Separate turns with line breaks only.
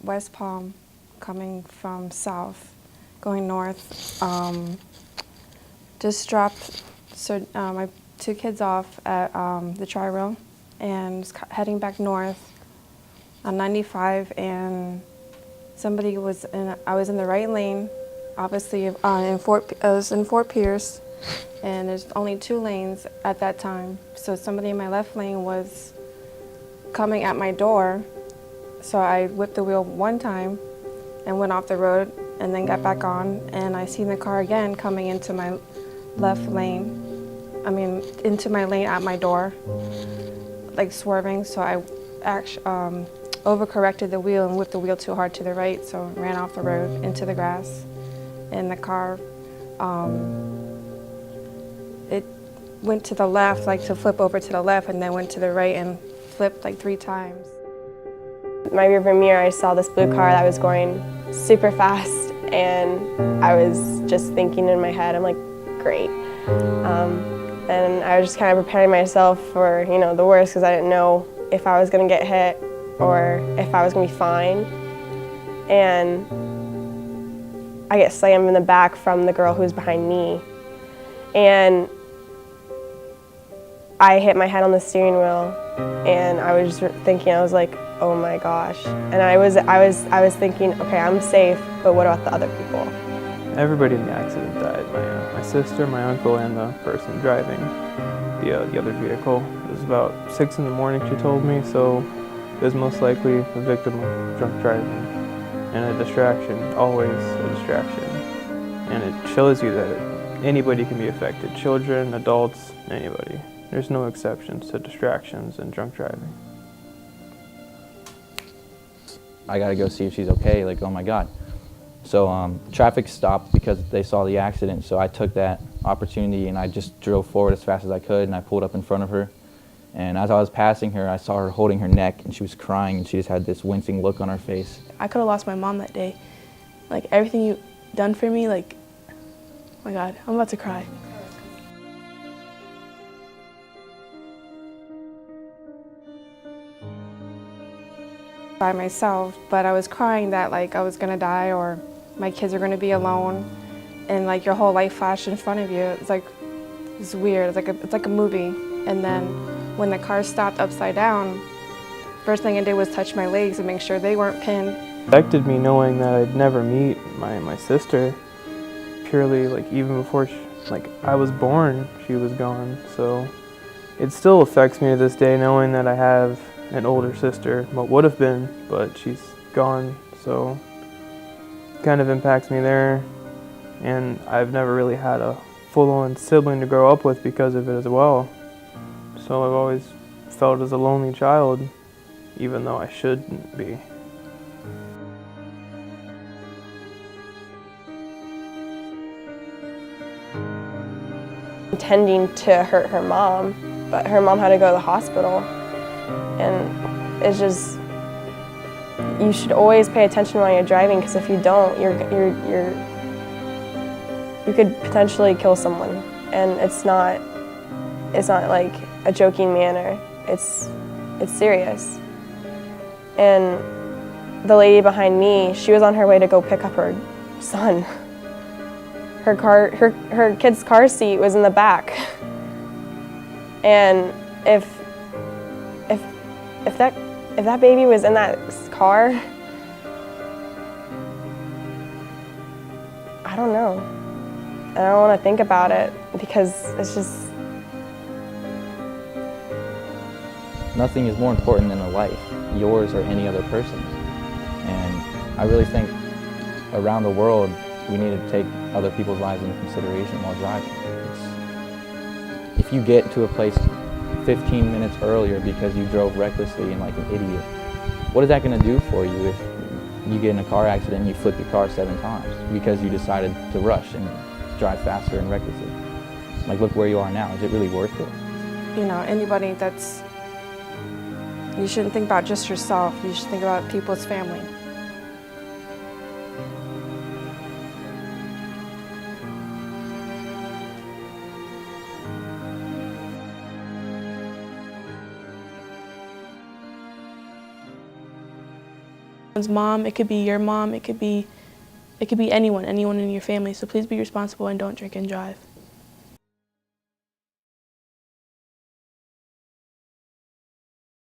West Palm, coming from south, going north. Just dropped my two kids off at the Tri-Rail and heading back north on 95, and somebody was in, I was in the right lane, obviously I was in Fort Pierce, and there's only 2 lanes at that time. So somebody in my left lane was coming at my door, so I whipped the wheel one time and went off the road and then got back on, and I seen the car again coming into my left lane, into my lane at my door, like swerving, so I actually overcorrected the wheel and whipped the wheel too hard to the right, so ran off the road into the grass. And the car, it went to the left, like to flip over to the left, and then went to the right and flipped like 3 times.
My rearview mirror, I saw this blue car that was going super fast, and I was just thinking in my head, I'm like, great. And I was just kind of preparing myself for, the worst, because I didn't know if I was going to get hit or if I was going to be fine. And I get slammed in the back from the girl who was behind me. And I hit my head on the steering wheel, and I was just thinking, I was like, oh my gosh. And I was thinking, okay, I'm safe, but what about the other people?
Everybody in the accident died. My sister, my uncle, and the person driving the other vehicle. It was about 6 in the morning, she told me, so it was most likely a victim of drunk driving and a distraction, always a distraction. And it shows you that anybody can be affected, children, adults, anybody. There's no exceptions to distractions and drunk driving.
I gotta go see if she's okay, like, oh my God. So traffic stopped because they saw the accident, so I took that opportunity and I just drove forward as fast as I could, and I pulled up in front of her. And as I was passing her, I saw her holding her neck, and she was crying, and she just had this wincing look on her face.
I could have lost my mom that day. Like, everything you've done for me, like, oh my God, I'm about to cry.
By myself, but I was crying that like I was gonna die or my kids are gonna be alone, and like your whole life flashed in front of you. It's weird. It's like a movie. And then when the car stopped upside down, first thing I did was touch my legs and make sure they weren't pinned.
It affected me knowing that I'd never meet my sister. Purely, like, even before I was born, she was gone. So it still affects me to this day knowing that I have an older sister, what would have been, but she's gone, so it kind of impacts me there. And I've never really had a full-on sibling to grow up with because of it as well. So I've always felt as a lonely child, even though I shouldn't be.
Intending to hurt her mom, but her mom had to go to the hospital. And it's just, you should always pay attention while you're driving, because if you don't, you could potentially kill someone. And it's not like a joking manner. It's serious. And the lady behind me, she was on her way to go pick up her son. Her kid's car seat was in the back. And if that baby was in that car, I don't know. I don't want to think about it because it's just...
Nothing is more important than a life, yours or any other person's. And I really think around the world, we need to take other people's lives into consideration while driving. If you get to a place 15 minutes earlier because you drove recklessly and like an idiot, what is that going to do for you if you get in a car accident and you flip your car 7 times because you decided to rush and drive faster and recklessly? Like, look where you are now. Is it really worth it?
Anybody you shouldn't think about just yourself. You should think about people's family.
Someone's mom, it could be your mom, it could be anyone in your family. So please be responsible and don't drink and drive.